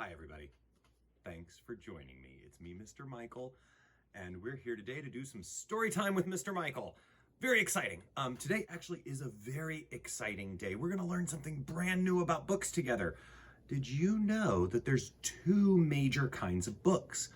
Hi, everybody. Thanks for joining me. It's me, Mr. Michael, and we're here today to do some story time with Mr. Michael. Very exciting. Today actually is a very exciting day. We're going to learn something brand new about books together. Did you know that there's two major kinds of books?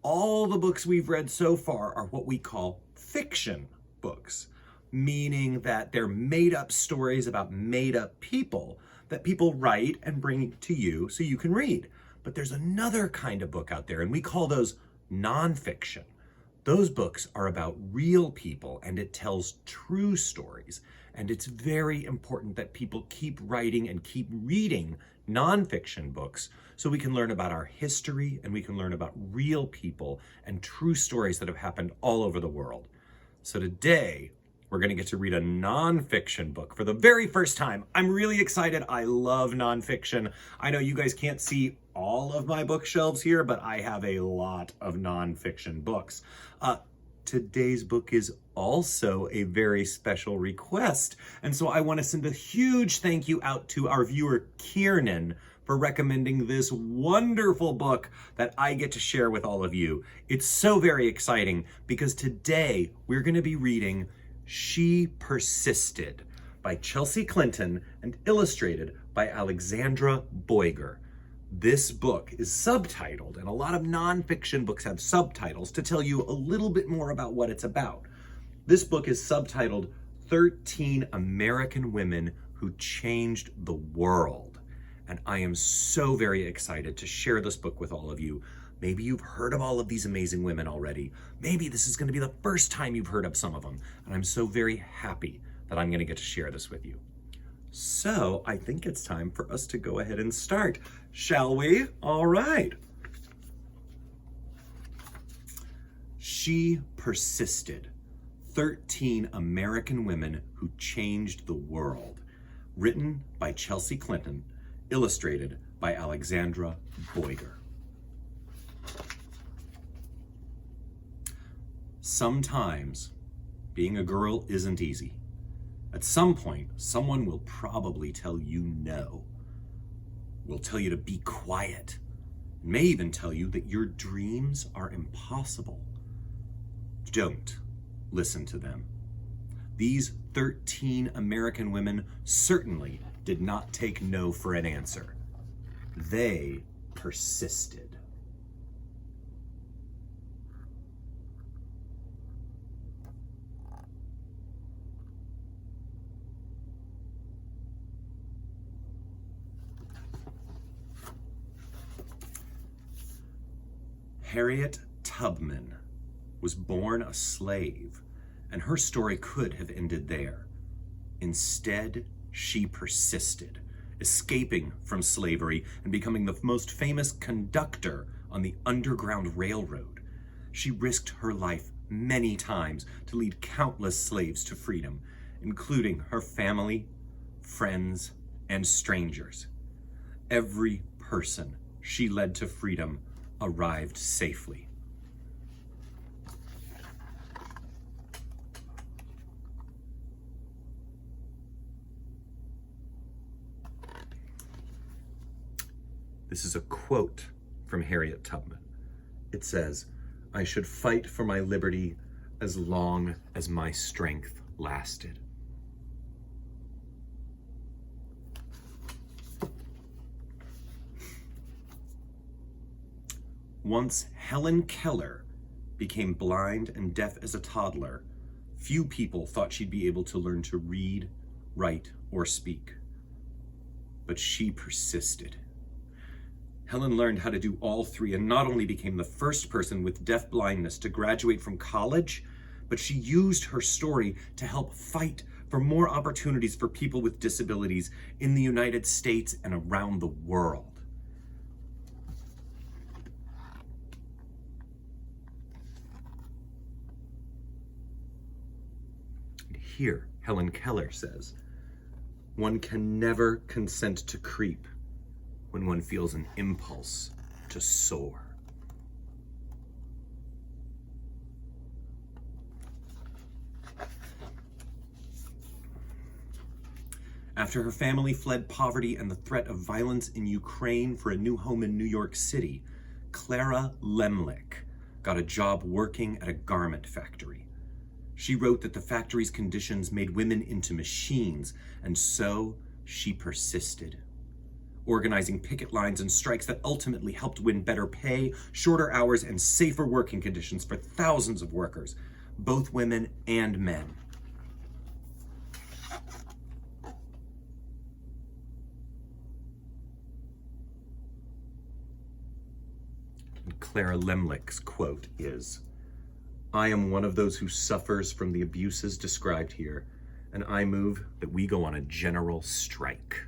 All the books we've read so far are what we call fiction books, meaning that they're made-up stories about made-up people that people write and bring to you so you can read. But there's another kind of book out there, and we call those nonfiction. Those books are about real people, and it tells true stories. And it's very important that people keep writing and keep reading nonfiction books so we can learn about our history and we can learn about real people and true stories that have happened all over the world. So today, we're going to get to read a nonfiction book for the very first time. I'm really excited. I love nonfiction. I know you guys can't see all of my bookshelves here, but I have a lot of nonfiction books. Today's book is also a very special request. And so I want to send a huge thank you out to our viewer, Kiernan, for recommending this wonderful book that I get to share with all of you. It's so very exciting because today we're going to be reading She Persisted by Chelsea Clinton and illustrated by Alexandra Boiger. This book is subtitled, and a lot of nonfiction books have subtitles to tell you a little bit more about what it's about. This book is subtitled 13 American Women Who Changed the World. And I am so very excited to share this book with all of you. Maybe you've heard of all of these amazing women already. Maybe this is going to be the first time you've heard of some of them. And I'm so very happy that I'm going to get to share this with you. So I think it's time for us to go ahead and start, shall we? All right. She Persisted, 13 American Women Who Changed the World. Written by Chelsea Clinton, illustrated by Alexandra Boiger. Sometimes being a girl isn't easy. At some point, someone will probably tell you no. Will tell you to be quiet. May even tell you that your dreams are impossible. Don't listen to them. These 13 American women certainly did not take no for an answer. They persisted. Harriet Tubman was born a slave, and her story could have ended there. Instead, she persisted, escaping from slavery and becoming the most famous conductor on the Underground Railroad. She risked her life many times to lead countless slaves to freedom, including her family, friends, and strangers. Every person she led to freedom arrived safely. This is a quote from Harriet Tubman. It says, "I should fight for my liberty as long as my strength lasted." Once Helen Keller became blind and deaf as a toddler, few people thought she'd be able to learn to read, write, or speak. But she persisted. Helen learned how to do all three and not only became the first person with deaf blindness to graduate from college, but she used her story to help fight for more opportunities for people with disabilities in the United States and around the world. Here, Helen Keller says, "One can never consent to creep when one feels an impulse to soar." After her family fled poverty and the threat of violence in Ukraine for a new home in New York City, Clara Lemlich got a job working at a garment factory. She wrote that the factory's conditions made women into machines, and so she persisted, organizing picket lines and strikes that ultimately helped win better pay, shorter hours, and safer working conditions for thousands of workers, both women and men. Clara Lemlich's quote is, "I am one of those who suffers from the abuses described here, and I move that we go on a general strike."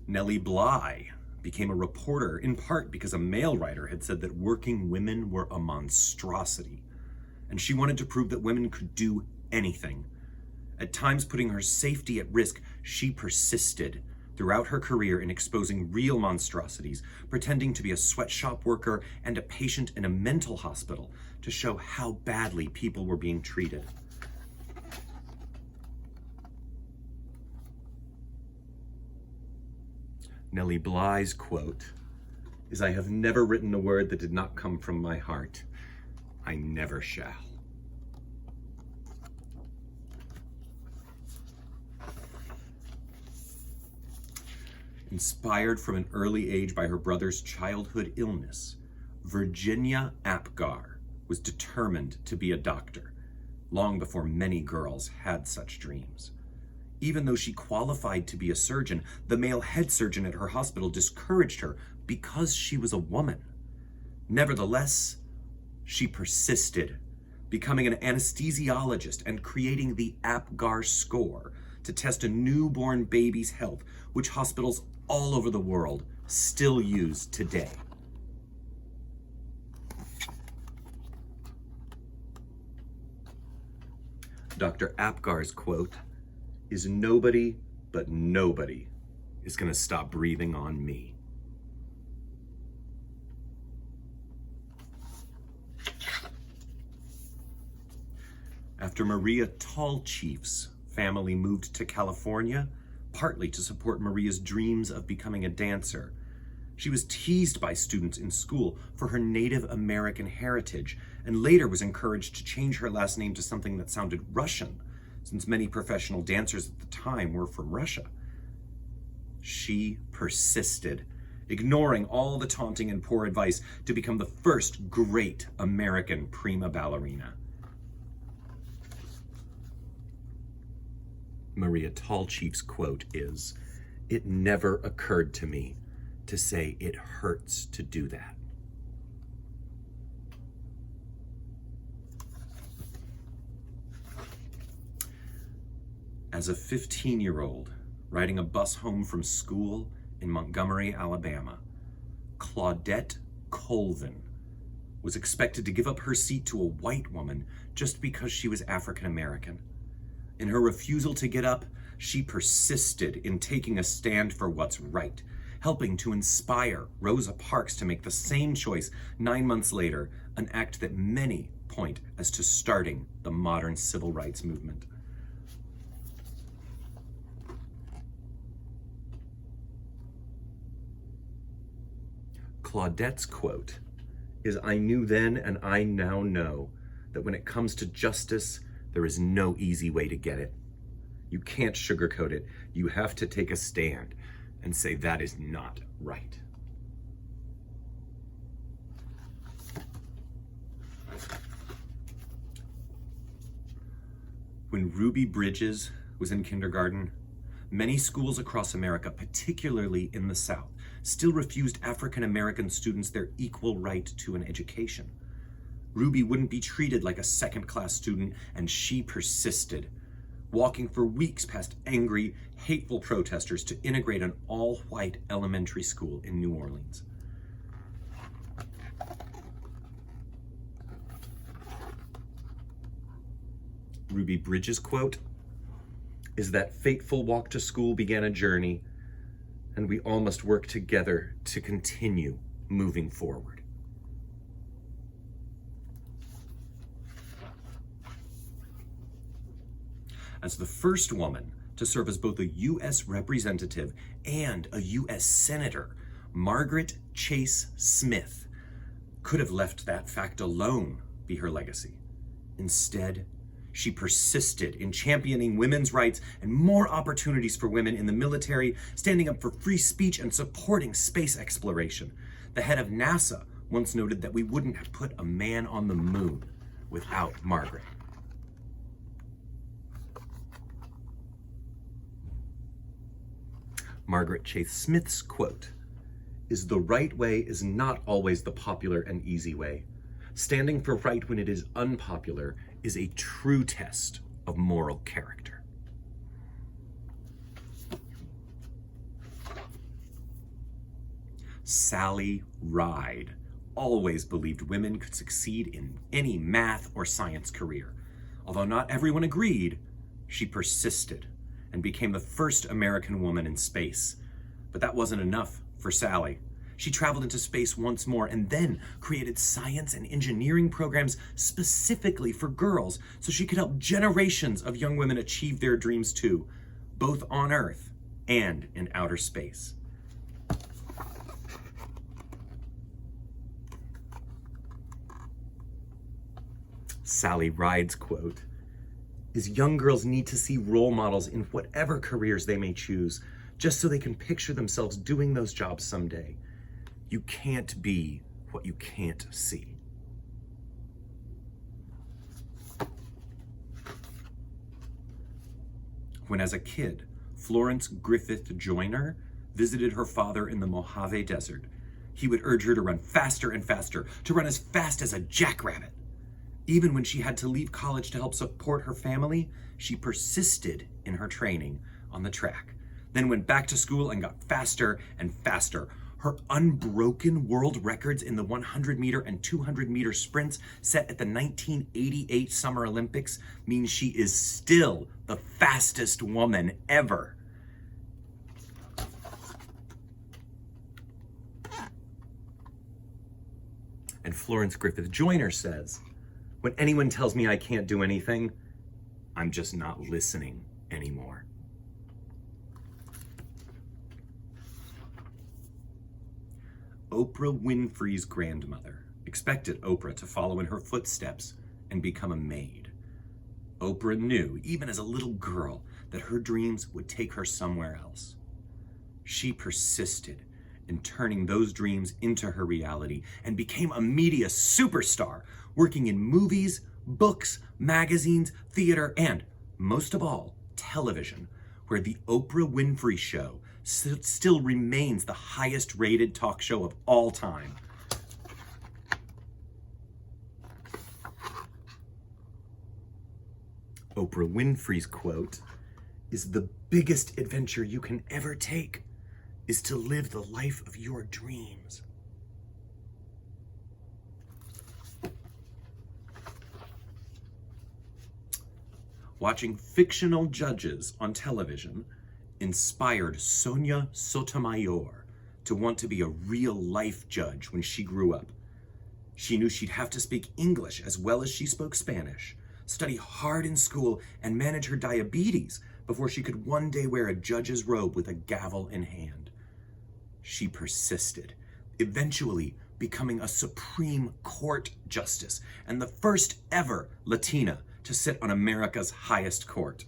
Nellie Bly became a reporter in part because a male writer had said that working women were a monstrosity, and she wanted to prove that women could do anything. At times putting her safety at risk, she persisted throughout her career in exposing real monstrosities, pretending to be a sweatshop worker and a patient in a mental hospital to show how badly people were being treated. Nellie Bly's quote is, "I have never written a word that did not come from my heart. I never shall." Inspired from an early age by her brother's childhood illness, Virginia Apgar was determined to be a doctor, long before many girls had such dreams. Even though she qualified to be a surgeon, the male head surgeon at her hospital discouraged her because she was a woman. Nevertheless, she persisted, becoming an anesthesiologist and creating the Apgar score to test a newborn baby's health, which hospitals all over the world still use today. Dr. Apgar's quote is, "Nobody but nobody is going to stop breathing on me." After Maria Tallchief's family moved to California, partly to support Maria's dreams of becoming a dancer, she was teased by students in school for her Native American heritage, and later was encouraged to change her last name to something that sounded Russian, since many professional dancers at the time were from Russia. She persisted, ignoring all the taunting and poor advice, to become the first great American prima ballerina. Maria Tallchief's quote is, "It never occurred to me to say it hurts to do that." As a 15-year-old riding a bus home from school in Montgomery, Alabama, Claudette Colvin was expected to give up her seat to a white woman just because she was African American. In her refusal to get up, she persisted in taking a stand for what's right, helping to inspire Rosa Parks to make the same choice 9 months later, an act that many point as to starting the modern civil rights movement. Claudette's quote is, "I knew then and I now know that when it comes to justice, there is no easy way to get it. You can't sugarcoat it. You have to take a stand and say that is not right." When Ruby Bridges was in kindergarten, many schools across America, particularly in the South, still refused African American students their equal right to an education. Ruby wouldn't be treated like a second-class student, and she persisted, walking for weeks past angry, hateful protesters to integrate an all-white elementary school in New Orleans. Ruby Bridges' quote is, "That fateful walk to school began a journey, and we all must work together to continue moving forward." as the first woman to serve as both a U.S. representative and a U.S. senator. Margaret Chase Smith could have let that fact alone be her legacy. Instead, she persisted in championing women's rights and more opportunities for women in the military, standing up for free speech and supporting space exploration. The head of NASA once noted that we wouldn't have put a man on the moon without Margaret. Margaret Chase Smith's quote is, "The right way is not always the popular and easy way. Standing for right when it is unpopular is a true test of moral character." Sally Ride always believed women could succeed in any math or science career. Although not everyone agreed, she persisted and became the first American woman in space. But that wasn't enough for Sally. She traveled into space once more and then created science and engineering programs specifically for girls so she could help generations of young women achieve their dreams too, both on Earth and in outer space. Sally Ride's quote is, "Young girls need to see role models in whatever careers they may choose, just so they can picture themselves doing those jobs someday. You can't be what you can't see." When as a kid, Florence Griffith Joyner visited her father in the Mojave Desert, he would urge her to run faster and faster, to run as fast as a jackrabbit. Even when she had to leave college to help support her family, she persisted in her training on the track, then went back to school and got faster and faster. Her unbroken world records in the 100-meter and 200-meter sprints set at the 1988 Summer Olympics means she is still the fastest woman ever. And Florence Griffith Joyner says, "When anyone tells me I can't do anything, I'm just not listening anymore." Oprah Winfrey's grandmother expected Oprah to follow in her footsteps and become a maid. Oprah knew, even as a little girl, that her dreams would take her somewhere else. She persisted in turning those dreams into her reality and became a media superstar, working in movies, books, magazines, theater, and, most of all, television, where The Oprah Winfrey Show still remains the highest rated talk show of all time. Oprah Winfrey's quote is, "The biggest adventure you can ever take is to live the life of your dreams." Watching fictional judges on television inspired Sonia Sotomayor to want to be a real-life judge when she grew up. She knew she'd have to speak English as well as she spoke Spanish, study hard in school, and manage her diabetes before she could one day wear a judge's robe with a gavel in hand. She persisted, eventually becoming a Supreme Court justice and the first ever Latina to sit on America's highest court.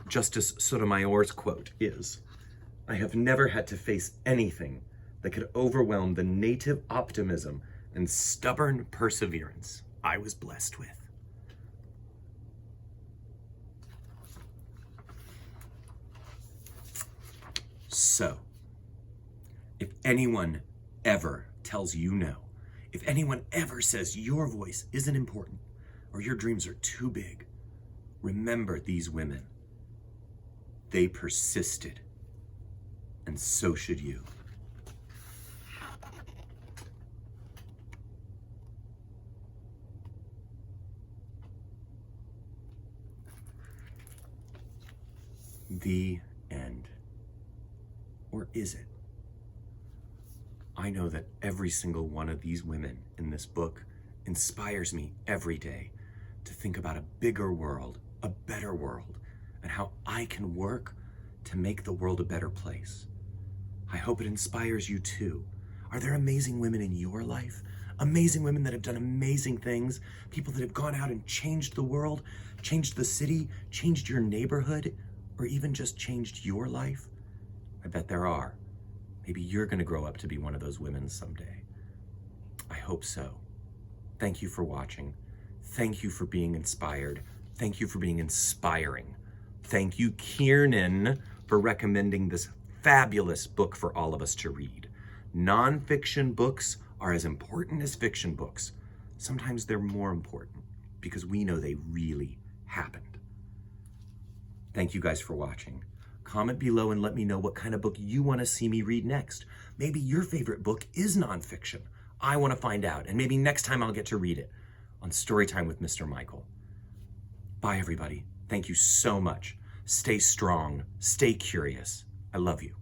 Justice Sotomayor's quote is, "I have never had to face anything that could overwhelm the native optimism and stubborn perseverance I was blessed with." So, if anyone ever tells you no, if anyone ever says your voice isn't important or your dreams are too big, remember these women. They persisted, and so should you. The end. Or is it? I know that every single one of these women in this book inspires me every day to think about a bigger world, a better world, and how I can work to make the world a better place. I hope it inspires you too. Are there amazing women in your life? Amazing women that have done amazing things? People that have gone out and changed the world, changed the city, changed your neighborhood, or even just changed your life? I bet there are. Maybe you're gonna grow up to be one of those women someday. I hope so. Thank you for watching. Thank you for being inspired. Thank you for being inspiring. Thank you, Kiernan, for recommending this fabulous book for all of us to read. Nonfiction books are as important as fiction books. Sometimes they're more important because we know they really happened. Thank you guys for watching. Comment below and let me know what kind of book you want to see me read next. Maybe your favorite book is nonfiction. I want to find out, and maybe next time I'll get to read it on Storytime with Mr. Michael. Bye, everybody. Thank you so much. Stay strong. Stay curious. I love you.